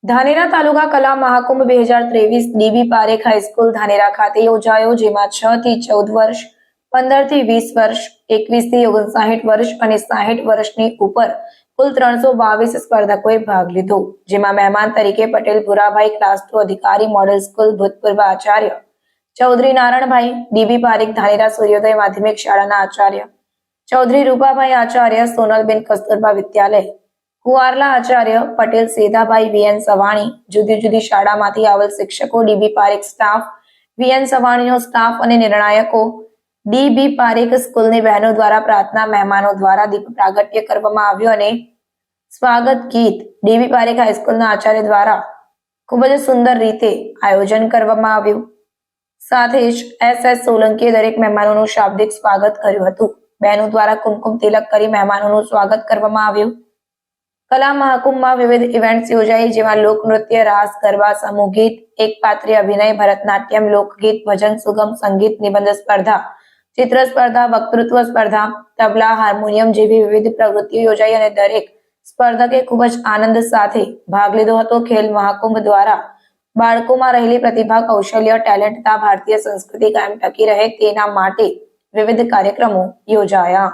ધાનેરા તાલુકા કલા Mahakumbh 2023 dB Parekh high school Dhanera ખાતે યોજાયો, જેમાં 6 થી 14 વર્ષ, 15 થી 20 વર્ષ, 21 થી 59 વર્ષ અને 60 વર્ષની ઉપર કુલ 322 સ્પર્ધકોએ ભાગ લીધો, જેમાં મહેમાન તરીકે પટેલ ભુરાભાઈ ક્લાસ 2 અધિકારી મોડેલ સ્કૂલ ભૂતપૂર્વ આચાર્ય ચૌધરી નારણભાઈ, ડીબી પારેખ ધાનેરા સૂર્યોદય માધ્યમિક શાળાના આચાર્ય ચૌધરી રૂપાભાઈ આચાર્ય સોનલબેન કસ્તુરબા વિદ્યાલય કુવારલા આચાર્ય પટેલ સેધાભાઈ વીએન સવાણી, જુદી જુદી શાળામાંથી આવેલ શિક્ષકો, ડીબી પારેખ સ્ટાફ, વીએન સવાણીનો સ્ટાફ અને નિર્ણાયકો, ડીબી પારેખ સ્કૂલની બહેનો દ્વારા પ્રાર્થના, મહેમાનો દ્વારા દીપ પ્રાગટ્ય કરવામાં આવ્યું અને સ્વાગત ગીત ડીબી પારેખ હાઈસ્કૂલના આચાર્ય દ્વારા ખૂબ જ સુંદર રીતે આયોજન કરવામાં આવ્યું. સાથે જ SS સોલંકીએ દરેક મહેમાનોનું શાબ્દિક સ્વાગત કર્યું હતું. બહેનો દ્વારા કુમકુમ તિલક કરી મહેમાનોનું સ્વાગત કરવામાં આવ્યું. કલા મહાકુંભમાં વિવિધ ઇવેન્ટ્સ યોજાઈ, જેમાં લોકનૃત્ય, રાસ, ગરબા, સમૂહ ગીત, એક પાત્રીય અભિનય, ભરતનાટ્યમ, લોકગીત, ભજન, સુગમ સંગીત, નિબંધ સ્પર્ધા, ચિત્ર સ્પર્ધા, વક્તૃત્વ સ્પર્ધા, તબલા, હાર્મોનિયમ જેવી વિવિધ પ્રવૃત્તિઓ યોજાઈ અને દરેક સ્પર્ધકે ખૂબ જ આનંદ સાથે ભાગ લીધો હતો. ખેલ મહાકુંભ દ્વારા બાળકોમાં રહેલી પ્રતિભા, કૌશલ્ય, ટેલેન્ટ તથા ભારતીય સંસ્કૃતિ કાયમ ટકી રહે તેના માટે વિવિધ કાર્યક્રમો યોજાયા.